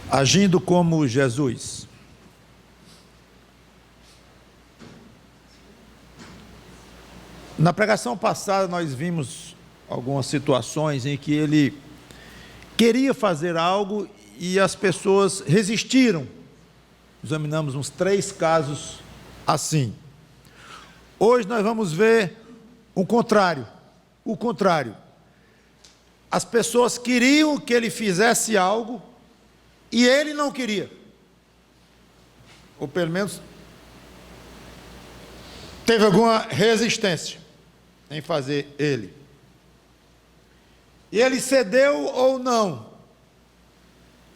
Agindo como Jesus. Na pregação passada nós vimos algumas situações em que ele queria fazer algo e as pessoas resistiram. Examinamos uns 3 casos assim. Hoje nós vamos ver o contrário. As pessoas queriam que ele fizesse algo e ele não queria. Ou pelo menos teve alguma resistência em fazer ele. E ele cedeu ou não?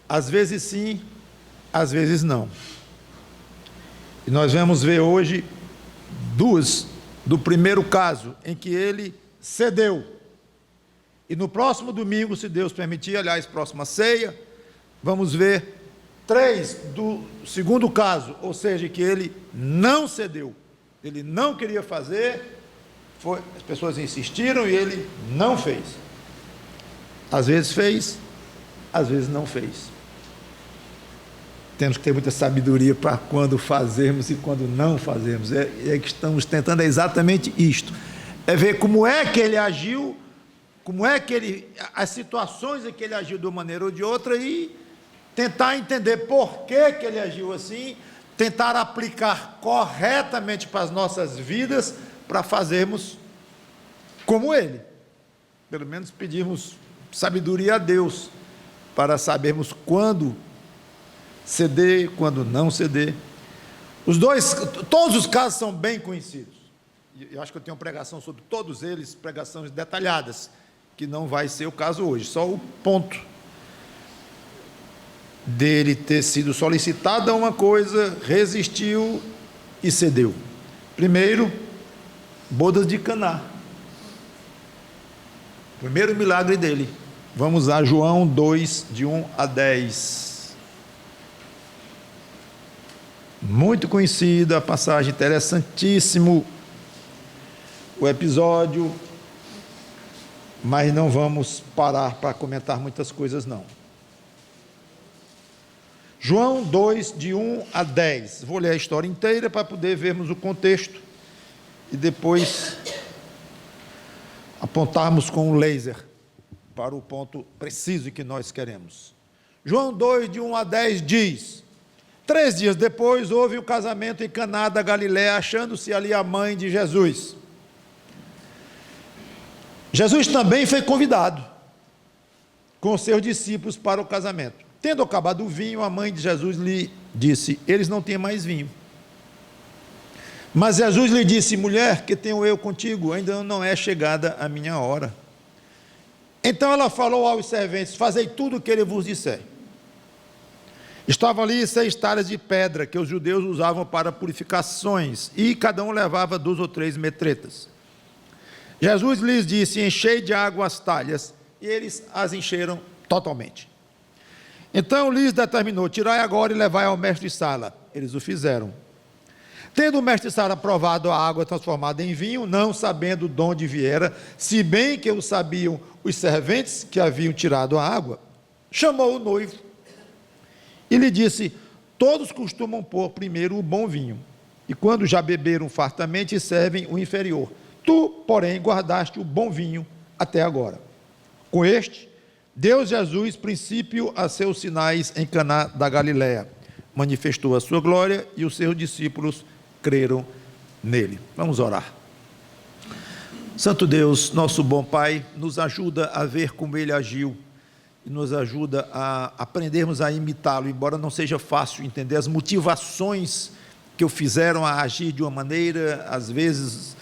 Às vezes sim, às vezes não. E nós vamos ver hoje 2 do primeiro caso em que ele cedeu. E no próximo domingo, se Deus permitir, aliás, próxima ceia, vamos ver 3 do segundo caso, ou seja, que ele não cedeu. Ele não queria fazer, as pessoas insistiram e ele não fez. Às vezes fez, às vezes não fez. Temos que ter muita sabedoria para quando fazermos e quando não fazermos. É que estamos tentando exatamente isto. É ver como é que ele agiu, como é que as situações em que ele agiu de uma maneira ou de outra e tentar entender por que ele agiu assim, tentar aplicar corretamente para as nossas vidas, para fazermos como ele. Pelo menos pedimos sabedoria a Deus, para sabermos quando ceder, quando não ceder. Todos os casos são bem conhecidos. Eu acho que eu tenho uma pregação sobre todos eles, pregações detalhadas, que não vai ser o caso hoje, só o ponto dele ter sido solicitado a uma coisa, resistiu e cedeu. Primeiro, bodas de Caná. Primeiro milagre dele. Vamos a João 2, de 1 a 10. Muito conhecida a passagem, interessantíssimo o episódio, mas não vamos parar para comentar muitas coisas não. João 2, de 1 a 10. Vou ler a história inteira para poder vermos o contexto e depois apontarmos com um laser para o ponto preciso que nós queremos. João 2, de 1 a 10 diz: 3 dias depois houve o casamento em Caná da Galiléia, achando-se ali a mãe de Jesus. Jesus também foi convidado com seus discípulos para o casamento. Tendo acabado o vinho, a mãe de Jesus lhe disse: eles não têm mais vinho. Mas Jesus lhe disse: mulher, que tenho eu contigo? Ainda não é chegada a minha hora. Então ela falou aos serventes: fazei tudo o que ele vos disser. Estavam ali 6 talhas de pedra, que os judeus usavam para purificações, e cada um levava 2 ou 3 metretas. Jesus lhes disse: enchei de água as talhas, e eles as encheram totalmente. Então lhes determinou: tirai agora e levai ao mestre de sala. Eles o fizeram. Tendo o mestre de sala provado a água transformada em vinho, não sabendo de onde viera, se bem que o sabiam os serventes que haviam tirado a água, chamou o noivo e lhe disse: todos costumam pôr primeiro o bom vinho, e quando já beberam fartamente, servem o inferior. Tu, porém, guardaste o bom vinho até agora. Com este, deu Jesus princípio a seus sinais em Caná da Galiléia. Manifestou a sua glória e os seus discípulos creram nele. Vamos orar. Santo Deus, nosso bom Pai, nos ajuda a ver como ele agiu e nos ajuda a aprendermos a imitá-lo, embora não seja fácil entender as motivações que o fizeram a agir de uma maneira, às vezes,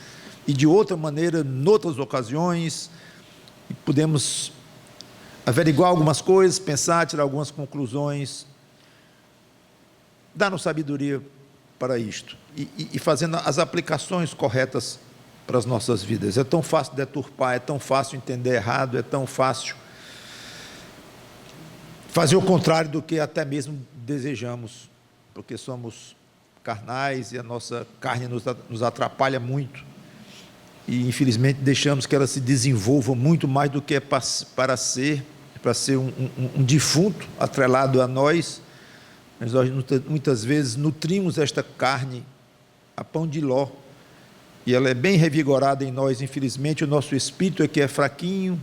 e de outra maneira, noutras ocasiões, e podemos averiguar algumas coisas, pensar, tirar algumas conclusões. Dá-nos sabedoria para isto, e fazendo as aplicações corretas para as nossas vidas. É tão fácil deturpar, é tão fácil entender errado, é tão fácil fazer o contrário do que até mesmo desejamos, porque somos carnais e a nossa carne nos atrapalha muito, e infelizmente deixamos que ela se desenvolva muito mais do que é para ser para ser um defunto atrelado a nós. Mas nós muitas vezes nutrimos esta carne a pão de ló, e ela é bem revigorada em nós. Infelizmente, o nosso espírito é que é fraquinho,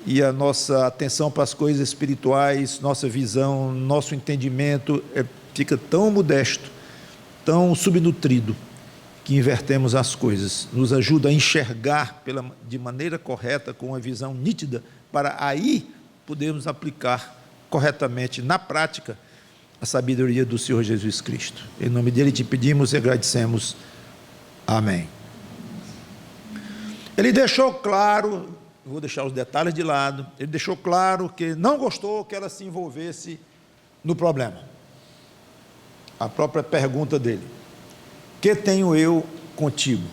e a nossa atenção para as coisas espirituais, nossa visão, nosso entendimento fica tão modesto, tão subnutrido, que invertemos as coisas. Nos ajuda a enxergar de maneira correta, com uma visão nítida, para aí podermos aplicar corretamente, na prática, a sabedoria do Senhor Jesus Cristo. Em nome dele te pedimos e agradecemos. Amém. Ele deixou claro, vou deixar os detalhes de lado, ele deixou claro que não gostou que ela se envolvesse no problema. A própria pergunta dele: que tenho eu contigo?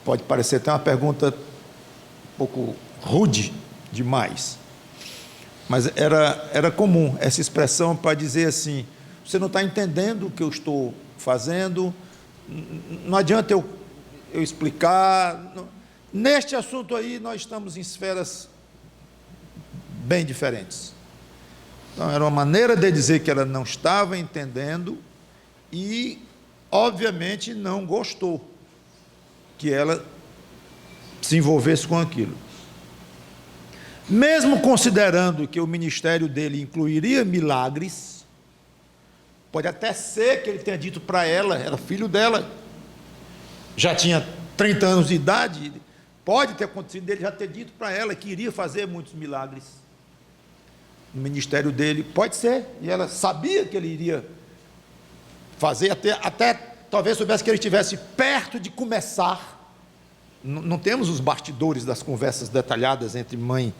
Pode parecer até uma pergunta um pouco rude demais, mas era comum essa expressão para dizer assim: você não está entendendo o que eu estou fazendo, não adianta eu explicar. Neste assunto aí nós estamos em esferas bem diferentes. Então era uma maneira de dizer que ela não estava entendendo e obviamente não gostou que ela se envolvesse com aquilo. Mesmo considerando que o ministério dele incluiria milagres, pode até ser que ele tenha dito para ela, era filho dela, já tinha 30 anos de idade, pode ter acontecido dele já ter dito para ela que iria fazer muitos milagres no ministério dele, pode ser, e ela sabia que ele iria fazer, até talvez soubesse que ele estivesse perto de começar. Não temos os bastidores das conversas detalhadas entre mãe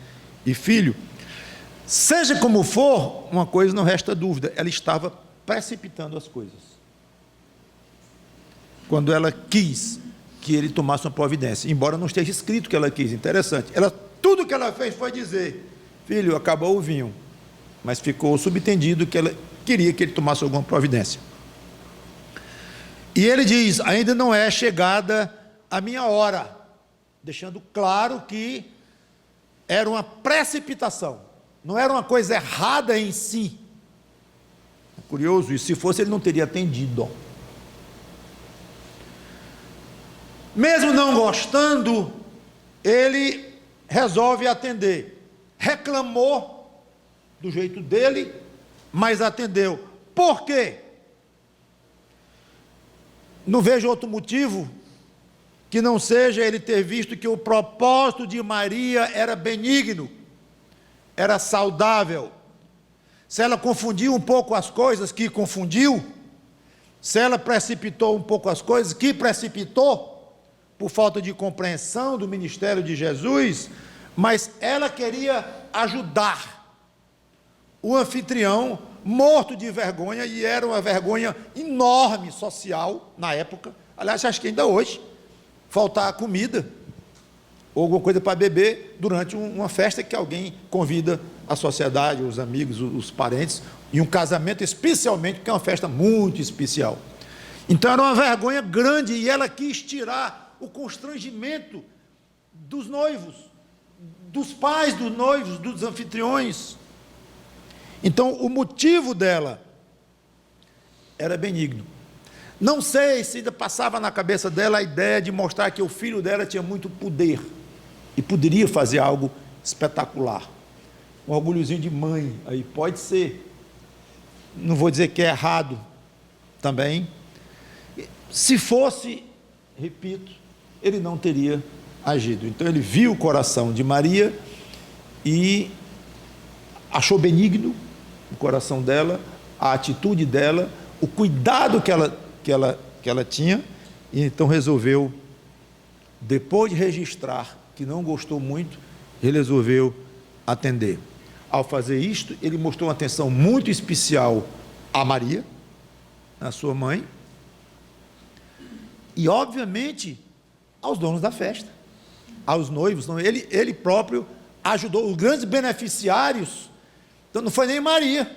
e filho. Seja como for, uma coisa não resta dúvida: ela estava precipitando as coisas quando ela quis que ele tomasse uma providência, embora não esteja escrito que ela quis. Interessante, tudo que ela fez foi dizer: filho, acabou o vinho, mas ficou subentendido que ela queria que ele tomasse alguma providência. E ele diz: ainda não é chegada a minha hora, deixando claro que era uma precipitação, não era uma coisa errada em si. É curioso, e se fosse ele não teria atendido. Mesmo não gostando, ele resolve atender. Reclamou do jeito dele, mas atendeu. Por quê? Não vejo outro motivo que não seja ele ter visto que o propósito de Maria era benigno, era saudável. Se ela confundiu um pouco as coisas, que confundiu. Se ela precipitou um pouco as coisas, que precipitou, por falta de compreensão do ministério de Jesus, mas ela queria ajudar o anfitrião morto de vergonha, e era uma vergonha enorme social na época. Aliás, acho que ainda hoje, faltar comida ou alguma coisa para beber durante uma festa que alguém convida a sociedade, os amigos, os parentes, e um casamento especialmente, porque é uma festa muito especial. Então era uma vergonha grande, e ela quis tirar o constrangimento dos noivos, dos pais dos noivos, dos anfitriões. Então o motivo dela era benigno. Não sei se ainda passava na cabeça dela a ideia de mostrar que o filho dela tinha muito poder e poderia fazer algo espetacular. Um orgulhozinho de mãe, aí pode ser. Não vou dizer que é errado também. Se fosse, repito, ele não teria agido. Então ele viu o coração de Maria e achou benigno o coração dela, a atitude dela, o cuidado que ela tinha, e então resolveu, depois de registrar que não gostou muito, ele resolveu atender. Ao fazer isto, ele mostrou uma atenção muito especial a Maria, a sua mãe, e obviamente aos donos da festa, aos noivos. Não, ele próprio ajudou os grandes beneficiários. Então não foi nem Maria,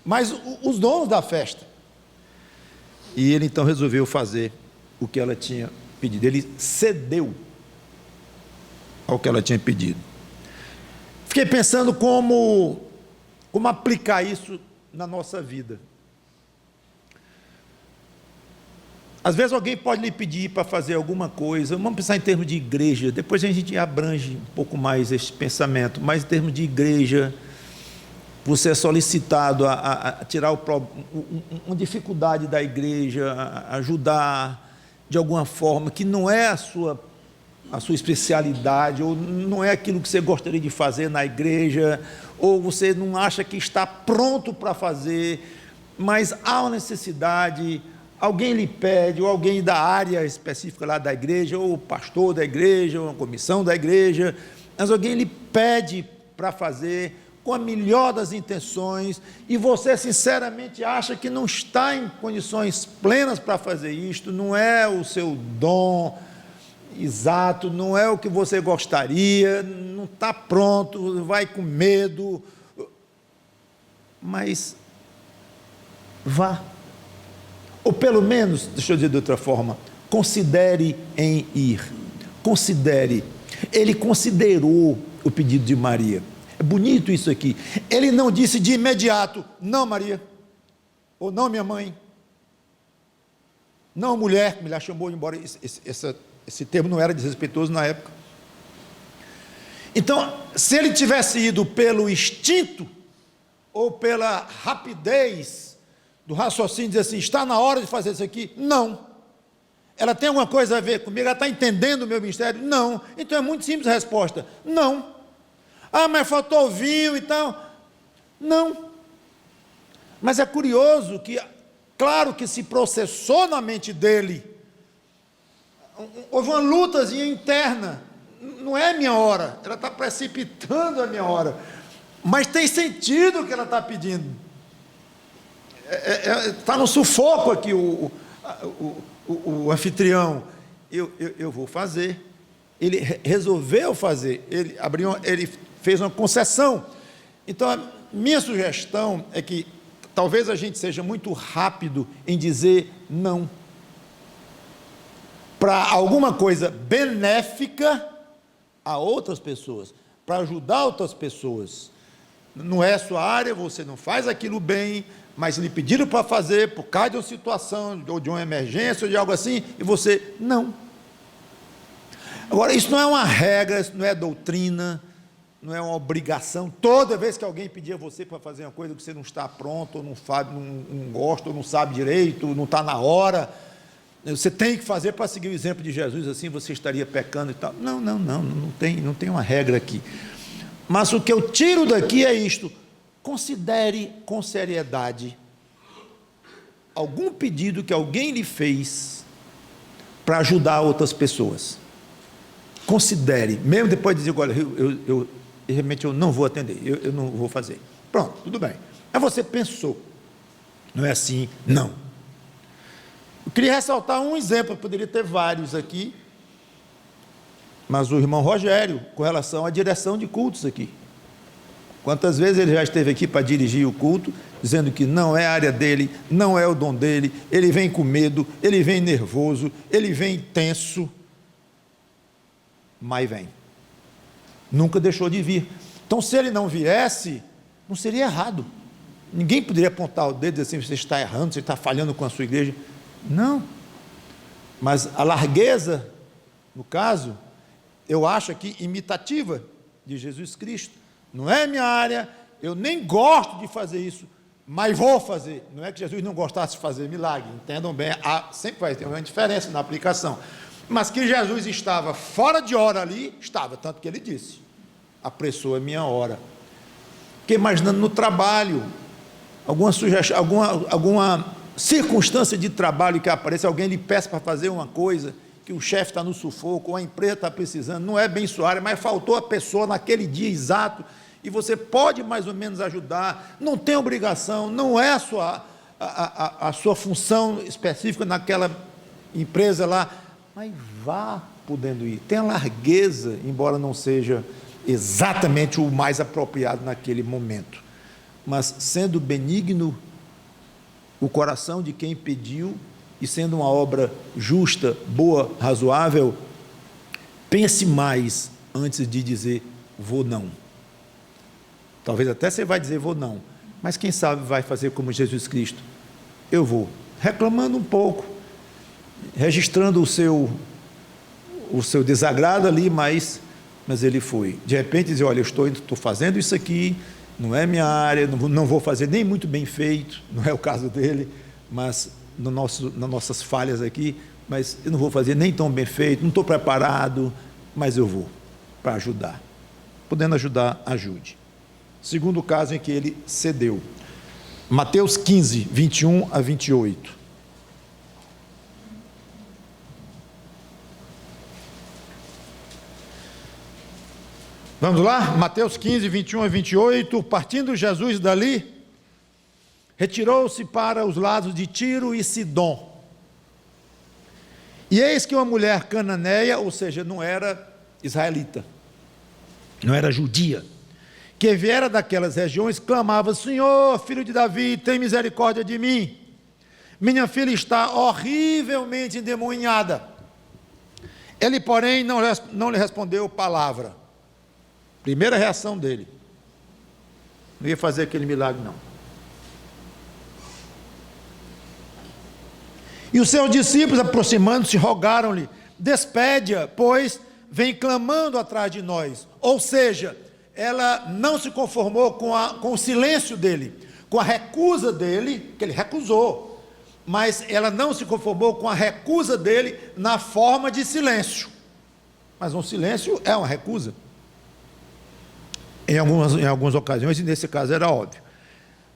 mas os donos da festa. E ele então resolveu fazer o que ela tinha pedido. Ele cedeu ao que ela tinha pedido. Fiquei pensando como aplicar isso na nossa vida. Às vezes alguém pode lhe pedir para fazer alguma coisa, vamos pensar em termos de igreja, depois a gente abrange um pouco mais esse pensamento, mas em termos de igreja, você é solicitado a tirar uma dificuldade da igreja, a ajudar de alguma forma, que não é a sua especialidade, ou não é aquilo que você gostaria de fazer na igreja, ou você não acha que está pronto para fazer, mas há uma necessidade, alguém lhe pede, ou alguém da área específica lá da igreja, ou o pastor da igreja, ou a comissão da igreja, mas alguém lhe pede para fazer com a melhor das intenções, e você sinceramente acha que não está em condições plenas para fazer isto, não é o seu dom exato, não é o que você gostaria, não está pronto, vai com medo, mas vá. Ou pelo menos, deixa eu dizer de outra forma, considere em ir. Considere. Ele considerou o pedido de Maria. É bonito isso aqui. Ele não disse de imediato, não Maria, ou não minha mãe, não mulher, que me lá chamou, embora esse termo não era desrespeitoso na época. Então, se ele tivesse ido pelo instinto, ou pela rapidez do raciocínio, dizer assim, está na hora de fazer isso aqui? Não. Ela tem alguma coisa a ver comigo? Ela está entendendo o meu ministério? Não. Então é muito simples a resposta, não. Ah, mas faltou vinho e tal. Não. Mas é curioso que, claro que se processou na mente dele, houve uma lutazinha interna, não é minha hora, ela está precipitando a minha hora, mas tem sentido o que ela está pedindo, está no sufoco aqui o anfitrião, eu vou fazer, ele resolveu fazer, ele fez uma concessão. Então a minha sugestão é que talvez a gente seja muito rápido em dizer não para alguma coisa benéfica a outras pessoas, para ajudar outras pessoas. Não é a sua área, você não faz aquilo bem, mas lhe pediram para fazer por causa de uma situação, ou de uma emergência, ou de algo assim, e você não. Agora, isso não é uma regra, isso não é doutrina, não é uma obrigação. Toda vez que alguém pedir a você para fazer uma coisa que você não está pronto, ou não gosta, ou não sabe direito, não está na hora, você tem que fazer para seguir o exemplo de Jesus, assim você estaria pecando e tal. Não tem uma regra aqui. Mas o que eu tiro daqui é isto: considere com seriedade algum pedido que alguém lhe fez para ajudar outras pessoas. Considere, mesmo depois de dizer, olha, realmente eu não vou atender, eu não vou fazer. Pronto, tudo bem. Aí você pensou, não é assim, não. Eu queria ressaltar um exemplo, eu poderia ter vários aqui, mas o irmão Rogério, com relação à direção de cultos aqui. Quantas vezes ele já esteve aqui para dirigir o culto, dizendo que não é a área dele, não é o dom dele, ele vem com medo, ele vem nervoso, ele vem tenso, mas vem. Nunca deixou de vir. Então, se ele não viesse, não seria errado. Ninguém poderia apontar o dedo e dizer assim, você está errando, você está falhando com a sua igreja. Não. Mas a largueza, no caso, eu acho aqui imitativa de Jesus Cristo. Não é minha área, eu nem gosto de fazer isso, mas vou fazer. Não é que Jesus não gostasse de fazer milagre, entendam bem, sempre vai ter uma diferença na aplicação. Mas que Jesus estava fora de hora ali, estava, tanto que ele disse, apressou a minha hora. Fiquei imaginando no trabalho, alguma sugestão, alguma circunstância de trabalho que apareça, alguém lhe peça para fazer uma coisa, que o chefe está no sufoco, ou a empresa está precisando, não é bem sua área, mas faltou a pessoa naquele dia exato, e você pode mais ou menos ajudar, não tem obrigação, não é a sua função específica naquela empresa lá, mas vá podendo ir, tenha largueza, embora não seja exatamente o mais apropriado naquele momento, mas sendo benigno o coração de quem pediu, e sendo uma obra justa, boa, razoável, pense mais antes de dizer, vou não. Talvez até você vai dizer, vou não. Mas quem sabe vai fazer como Jesus Cristo. Eu vou. Reclamando um pouco, registrando o seu desagrado ali, mas ele foi. De repente dizer, olha, eu estou fazendo isso aqui, não é minha área, não vou fazer nem muito bem feito, não é o caso dele, mas nas nossas falhas aqui, mas eu não vou fazer nem tão bem feito, não estou preparado, mas eu vou, para ajudar. Podendo ajudar, ajude. Segundo caso em que ele cedeu. Mateus 15, 21 a 28. Vamos lá? Mateus 15, 21 a 28. Partindo Jesus dali, retirou-se para os lados de Tiro e Sidom. E eis que uma mulher cananeia, ou seja, não era israelita, não era judia, que viera daquelas regiões, clamava, Senhor, filho de Davi, tem misericórdia de mim. Minha filha está horrivelmente endemoniada. Ele, porém, não lhe respondeu palavra. Primeira reação dele. Não ia fazer aquele milagre, não. E os seus discípulos, aproximando-se, rogaram-lhe, despede-a, pois vem clamando atrás de nós. Ou seja, ela não se conformou com o silêncio dele, com a recusa dele, que ele recusou, mas ela não se conformou com a recusa dele na forma de silêncio. Mas um silêncio é uma recusa. Em algumas ocasiões, e nesse caso era óbvio.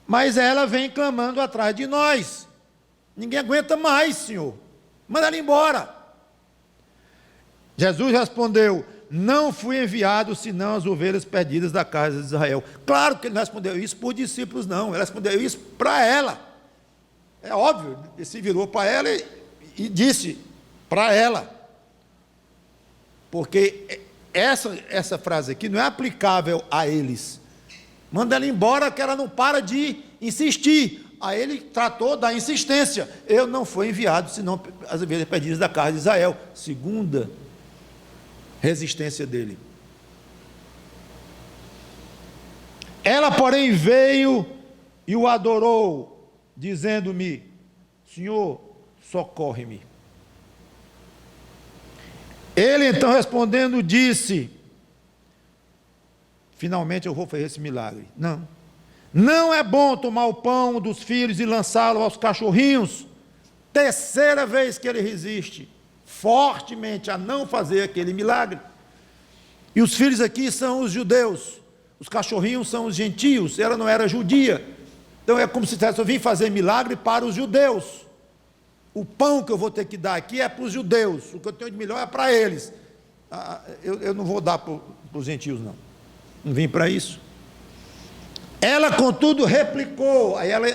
Mas ela vem clamando atrás de nós. Ninguém aguenta mais, Senhor. Manda ela embora. Jesus respondeu, não fui enviado senão as ovelhas perdidas da casa de Israel. Claro que ele não respondeu isso por discípulos, não. Ele respondeu isso para ela. É óbvio, ele se virou para ela e disse para ela. Porque essa frase aqui não é aplicável a eles. Manda ela embora que ela não para de insistir. Aí ele tratou da insistência. Eu não fui enviado senão as ovelhas perdidas da casa de Israel. Segunda resistência dele. Ela, porém, veio e o adorou, dizendo-me, Senhor, socorre-me. Ele, então, respondendo, disse, finalmente eu vou fazer esse milagre. Não é bom tomar o pão dos filhos e lançá-lo aos cachorrinhos. Terceira vez que ele resiste fortemente a não fazer aquele milagre. E os filhos aqui são os judeus, os cachorrinhos são os gentios, ela não era judia. Então é como se dissesse, eu vim fazer milagre para os judeus. O pão que eu vou ter que dar aqui é para os judeus, o que eu tenho de melhor é para eles. Eu não vou dar para os gentios, não. Não vim para isso. Ela, contudo, replicou, aí ela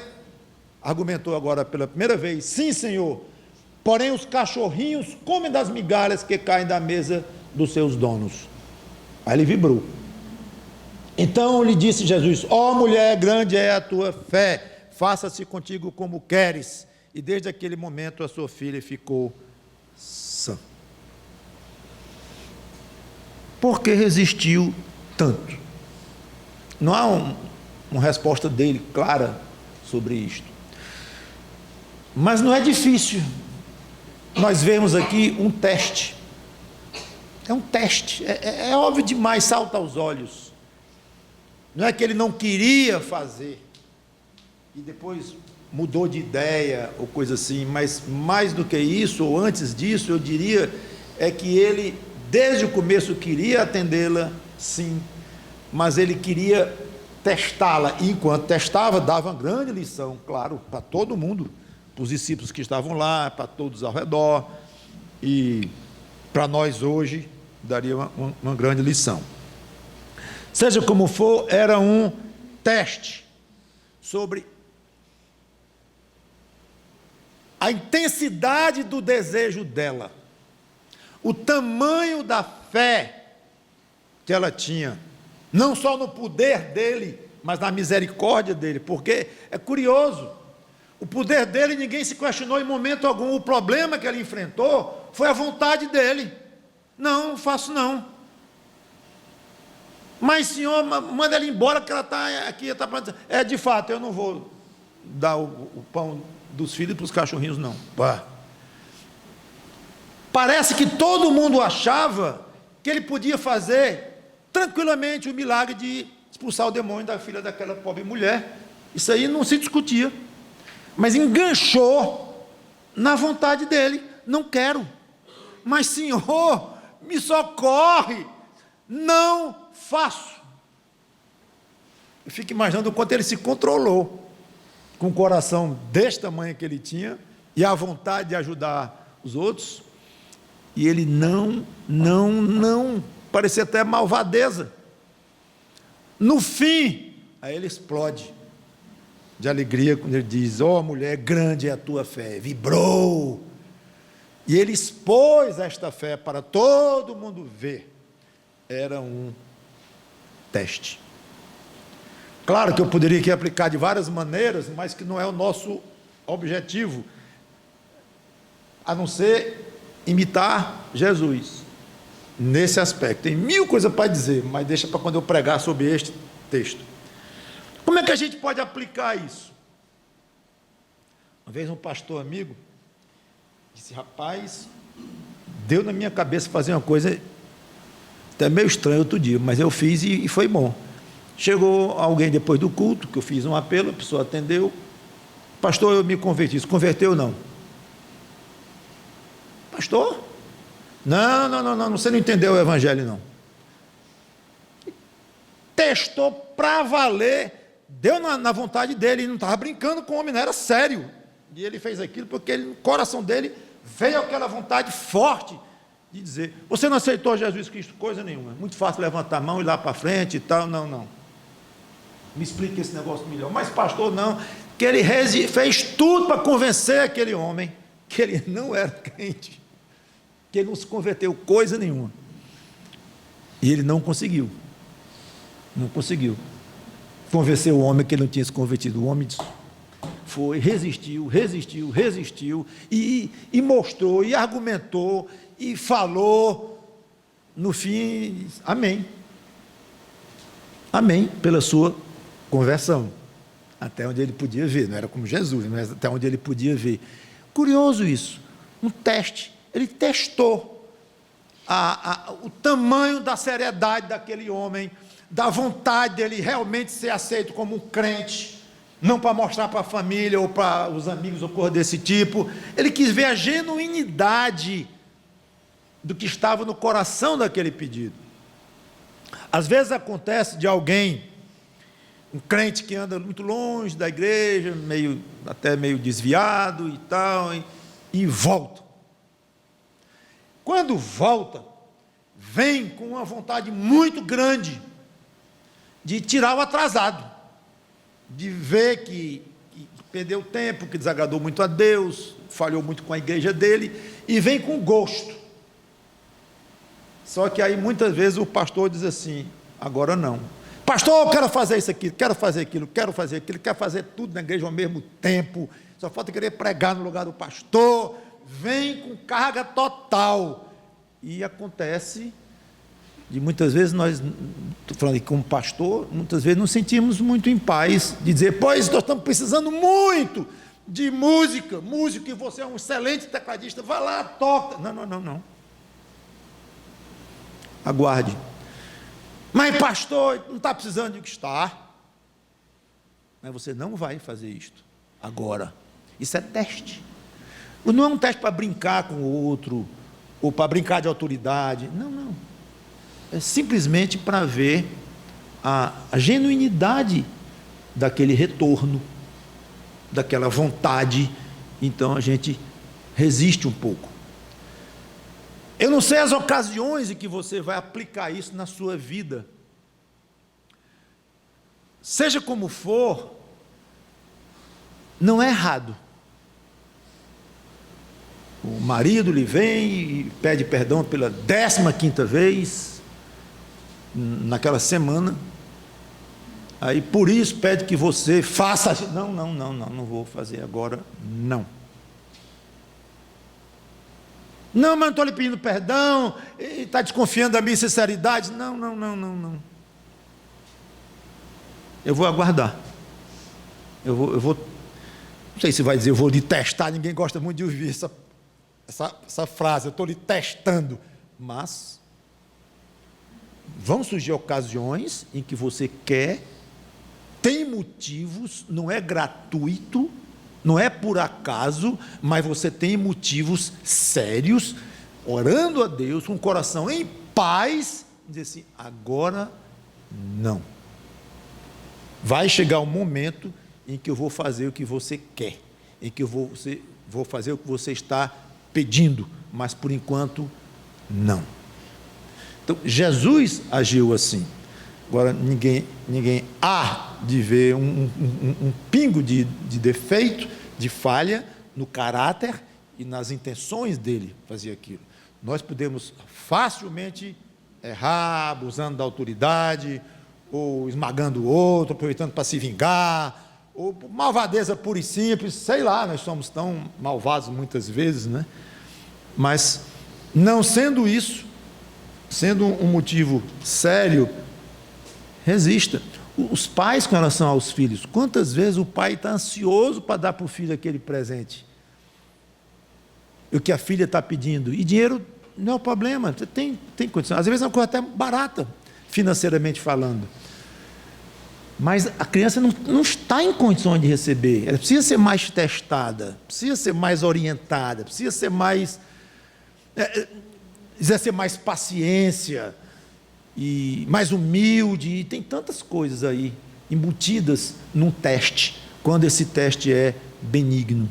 argumentou agora pela primeira vez, sim, Senhor, porém os cachorrinhos comem das migalhas que caem da mesa dos seus donos. Aí ele vibrou. Então lhe disse Jesus, ó mulher, grande é a tua fé, faça-se contigo como queres. E desde aquele momento a sua filha ficou sã. Por que resistiu tanto? Não há uma resposta dele clara sobre isto. Mas não é difícil. Nós vemos aqui um teste. É um teste. É óbvio demais, salta aos olhos. Não é que ele não queria fazer e depois mudou de ideia ou coisa assim, mas mais do que isso, ou antes disso, eu diria, é que ele, desde o começo, queria atendê-la, sim, mas ele queria testá-la, e enquanto testava, dava uma grande lição, claro, para todo mundo, para os discípulos que estavam lá, para todos ao redor, e para nós hoje, daria uma grande lição. Seja como for, era um teste sobre a intensidade do desejo dela, o tamanho da fé que ela tinha, não só no poder dele, mas na misericórdia dele, porque é curioso, o poder dele ninguém se questionou em momento algum, o problema que ele enfrentou foi a vontade dele, não faço não. Mas, Senhor, manda ela embora, que ela está aqui. De fato, eu não vou dar o pão dos filhos para os cachorrinhos, não. Pá. Parece que todo mundo achava que ele podia fazer tranquilamente o milagre de expulsar o demônio da filha daquela pobre mulher. Isso aí não se discutia. Mas enganchou na vontade dele. Não quero. Mas, Senhor, me socorre. Não faço. Eu fico imaginando o quanto ele se controlou, com o coração deste tamanho que ele tinha, e a vontade de ajudar os outros, e ele não, parecia até malvadeza. No fim, aí ele explode de alegria, quando ele diz, ó mulher, grande é a tua fé, vibrou, e ele expôs esta fé para todo mundo ver. Era um teste. Claro que eu poderia aqui aplicar de várias maneiras, mas que não é o nosso objetivo, a não ser imitar Jesus, nesse aspecto. Tem mil coisas para dizer, mas deixa para quando eu pregar sobre este texto. Como é que a gente pode aplicar isso? Uma vez um pastor amigo disse, rapaz, deu na minha cabeça fazer uma coisa até meio estranho outro dia, mas eu fiz e foi bom. Chegou alguém depois do culto, que eu fiz um apelo, a pessoa atendeu, pastor, eu me converti. Se converteu ou não? Pastor? Não, você não entendeu o evangelho, não. Testou para valer, deu na vontade dele, ele não estava brincando com o homem, não, era sério. E ele fez aquilo porque no coração dele veio aquela vontade forte de dizer, você não aceitou Jesus Cristo? Coisa nenhuma, muito fácil levantar a mão e ir lá para frente e tal, não. Me explique esse negócio melhor. Mas pastor, não, que ele fez tudo para convencer aquele homem que ele não era crente, que ele não se converteu coisa nenhuma, e ele não conseguiu convencer o homem que ele não tinha se convertido. O homem foi, resistiu, e mostrou, e argumentou, e falou, no fim, amém, pela sua conversão, até onde ele podia ver, não era como Jesus, mas até onde ele podia ver. Curioso isso, um teste, ele testou o tamanho da seriedade daquele homem, da vontade dele realmente ser aceito como um crente, não para mostrar para a família ou para os amigos ou coisa desse tipo. Ele quis ver a genuinidade do que estava no coração daquele pedido. Às vezes acontece de alguém, um crente que anda muito longe da igreja, até meio desviado e tal, e volta. Quando volta, vem com uma vontade muito grande de tirar o atrasado, de ver que perdeu tempo, que desagradou muito a Deus, falhou muito com a igreja dele, e vem com gosto. Só que aí muitas vezes o pastor diz assim, agora não. Pastor, eu quero fazer isso aqui, quero fazer aquilo, quero fazer tudo na igreja ao mesmo tempo, só falta querer pregar no lugar do pastor, vem com carga total. E acontece de muitas vezes nós, estou falando aqui como pastor, muitas vezes nos sentimos muito em paz de dizer, pois nós estamos precisando muito de música, músico, e você é um excelente tecladista, vai lá, toca. Não. Aguarde. Mas pastor, não está precisando de que está. Mas você não vai fazer isto agora. Isso é teste. Não é um teste para brincar com o outro, ou para brincar de autoridade. Não. É simplesmente para ver a genuinidade daquele retorno, daquela vontade. Então a gente resiste um pouco. Eu não sei as ocasiões em que você vai aplicar isso na sua vida. Seja como for, não é errado. O marido lhe vem e pede perdão pela 15ª vez naquela semana. Aí por isso pede que você faça. Não vou fazer agora, não. Não, mas não estou lhe pedindo perdão, está desconfiando da minha sinceridade. Não. eu vou aguardar. Eu vou, não sei se vai dizer, eu vou lhe testar, ninguém gosta muito de ouvir essa frase, eu estou lhe testando, mas vão surgir ocasiões em que você quer, tem motivos, não é gratuito, não é por acaso, mas você tem motivos sérios, orando a Deus, com o coração em paz, dizer assim, agora não. Vai chegar o momento em que eu vou fazer o que você quer, em que eu vou fazer o que você está pedindo, mas por enquanto, não. Então, Jesus agiu assim. Agora, ninguém há de ver um pingo de defeito, de falha no caráter e nas intenções dele fazer aquilo. Nós podemos facilmente errar, abusando da autoridade, ou esmagando o outro, aproveitando para se vingar, ou malvadeza pura e simples, sei lá, nós somos tão malvados muitas vezes, né? Mas, não sendo isso, sendo um motivo sério, resista. Os pais com relação aos filhos, quantas vezes o pai está ansioso para dar para o filho aquele presente? O que a filha está pedindo, e dinheiro não é o problema, você tem condição, às vezes é uma coisa até barata, financeiramente falando, mas a criança não está em condições de receber, ela precisa ser mais testada, precisa ser mais orientada, precisa ser mais, precisa ser mais paciência, e mais humilde, e tem tantas coisas aí, embutidas num teste, quando esse teste é benigno,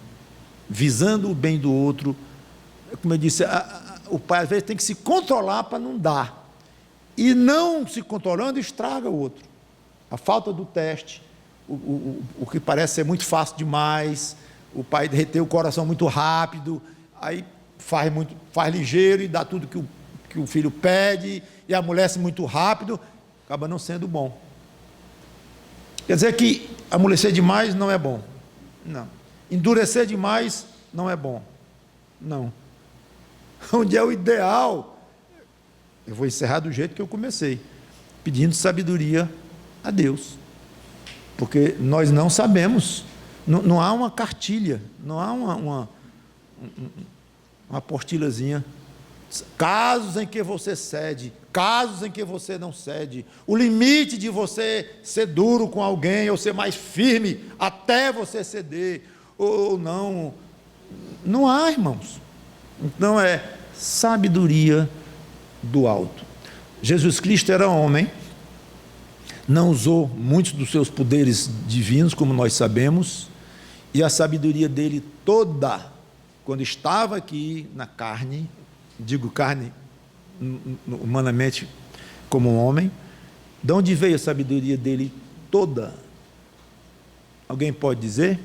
visando o bem do outro, como eu disse, o pai às vezes tem que se controlar para não dar, e não se controlando estraga o outro. A falta do teste, o que parece ser muito fácil demais, o pai derreter o coração muito rápido, aí faz ligeiro e dá tudo que o filho pede, e amolece muito rápido, acaba não sendo bom. Quer dizer que amolecer demais não é bom, não. Endurecer demais não é bom, não. Onde é o ideal? Eu vou encerrar do jeito que eu comecei, pedindo sabedoria a Deus, porque nós não sabemos, não há uma cartilha, não há uma apostilazinha, casos em que você cede, casos em que você não cede, o limite de você ser duro com alguém, ou ser mais firme, até você ceder, ou não, não há, irmãos. Então é sabedoria do alto. Jesus Cristo era homem, não usou muitos dos seus poderes divinos, como nós sabemos, e a sabedoria dele toda, quando estava aqui na carne, digo carne humanamente como um homem, de onde veio a sabedoria dele toda? Alguém pode dizer?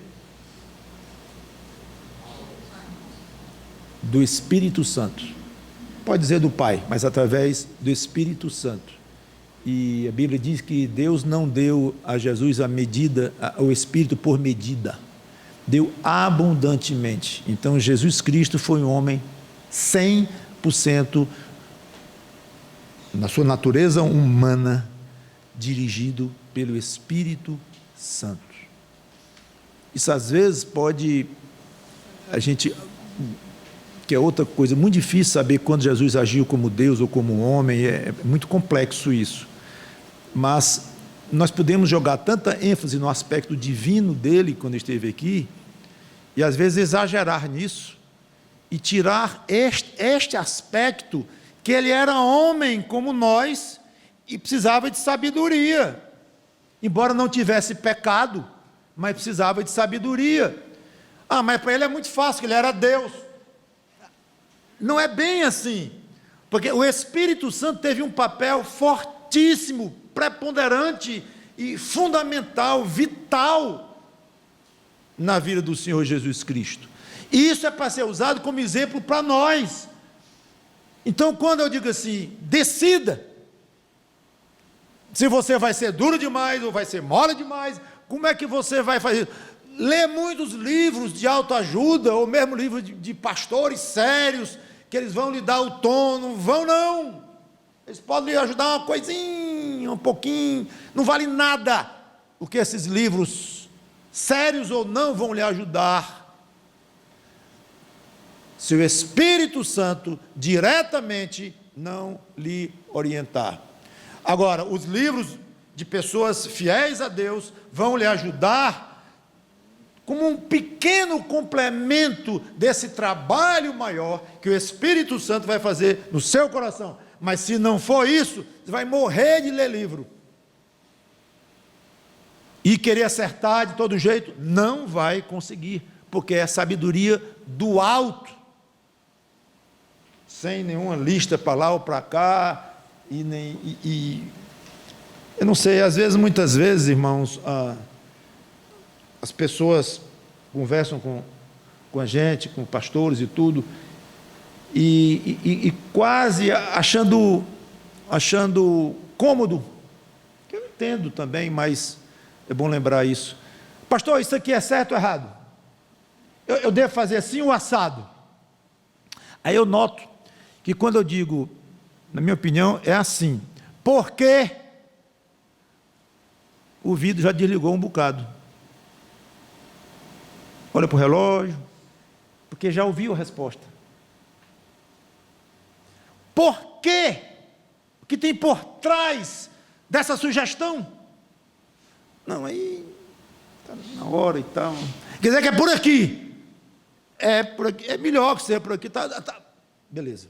Do Espírito Santo. Pode dizer do Pai, mas através do Espírito Santo. E a Bíblia diz que Deus não deu a Jesus a medida, o Espírito por medida, deu abundantemente. Então Jesus Cristo foi um homem 100% na sua natureza humana, dirigido pelo Espírito Santo. Isso às vezes pode, que é outra coisa muito difícil saber quando Jesus agiu como Deus ou como homem, é muito complexo isso. Mas nós podemos jogar tanta ênfase no aspecto divino dele quando esteve aqui, e às vezes exagerar nisso, e tirar este aspecto, que ele era homem como nós, e precisava de sabedoria, embora não tivesse pecado, mas precisava de sabedoria. Mas para ele é muito fácil, que ele era Deus. Não é bem assim, porque o Espírito Santo teve um papel fortíssimo, preponderante e fundamental, vital na vida do Senhor Jesus Cristo. E isso é para ser usado como exemplo para nós. Então, quando eu digo assim, decida se você vai ser duro demais ou vai ser mole demais, como é que você vai fazer? Lê muitos livros de autoajuda, ou mesmo livros de pastores sérios, que eles vão lhe dar o tom, não vão não, eles podem lhe ajudar uma coisinha, um pouquinho, não vale nada. porque esses livros, sérios ou não, vão lhe ajudar, se o Espírito Santo diretamente não lhe orientar. Agora, os livros de pessoas fiéis a Deus vão lhe ajudar como um pequeno complemento desse trabalho maior que o Espírito Santo vai fazer no seu coração. Mas se não for isso, você vai morrer de ler livro. E querer acertar de todo jeito, não vai conseguir, porque é sabedoria do alto, sem nenhuma lista para lá ou para cá, eu não sei, muitas vezes, irmãos, as pessoas conversam com a gente, com pastores e tudo, e quase achando cômodo, que eu entendo também, mas é bom lembrar isso. Pastor, isso aqui é certo ou errado? Eu devo fazer assim ou assado? Aí eu noto que quando eu digo, na minha opinião, é assim. Por quê? O vidro já desligou um bocado. Olha para o relógio, porque já ouviu a resposta. Por quê? O que tem por trás dessa sugestão? Não, aí está na hora e tal. Quer dizer que é por aqui. É por aqui, é melhor que seja por aqui. Tá. Beleza.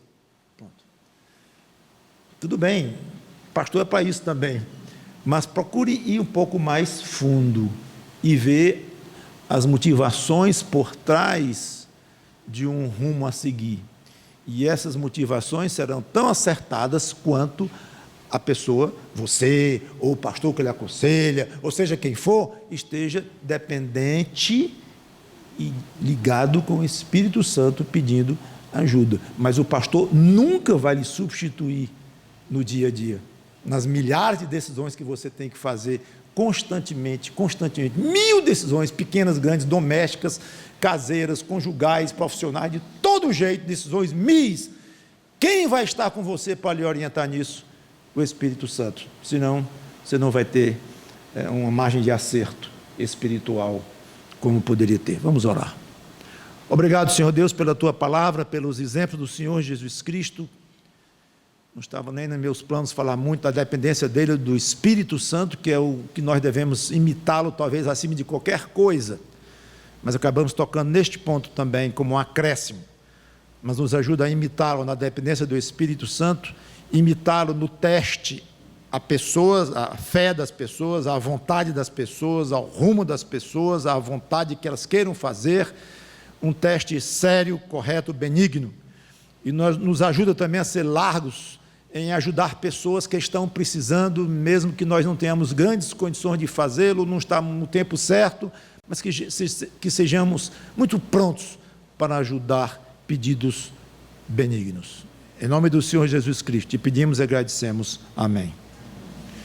Pronto. Tudo bem, pastor é para isso também. Mas procure ir um pouco mais fundo e ver as motivações por trás de um rumo a seguir. E essas motivações serão tão acertadas quanto a pessoa, você, ou o pastor que lhe aconselha, ou seja quem for, esteja dependente e ligado com o Espírito Santo pedindo ajuda. Mas o pastor nunca vai lhe substituir no dia a dia, nas milhares de decisões que você tem que fazer constantemente, 1000 decisões, pequenas, grandes, domésticas, caseiras, conjugais, profissionais, de todo jeito, decisões mil. Quem vai estar com você para lhe orientar nisso? O Espírito Santo. Senão, você não vai ter uma margem de acerto espiritual como poderia ter. Vamos orar. Obrigado, Senhor Deus, pela Tua palavra, pelos exemplos do Senhor Jesus Cristo. Não estava nem nos meus planos falar muito da dependência dele, do Espírito Santo, que é o que nós devemos imitá-lo, talvez acima de qualquer coisa. Mas acabamos tocando neste ponto também, como um acréscimo. Mas nos ajuda a imitá-lo na dependência do Espírito Santo, imitá-lo no teste a pessoas, a fé das pessoas, a vontade das pessoas, ao rumo das pessoas, a vontade que elas queiram fazer, um teste sério, correto, benigno. E nos ajuda também a ser largos em ajudar pessoas que estão precisando, mesmo que nós não tenhamos grandes condições de fazê-lo, não está no tempo certo, mas que sejamos muito prontos para ajudar pedidos benignos. Em nome do Senhor Jesus Cristo, te pedimos e agradecemos. Amém.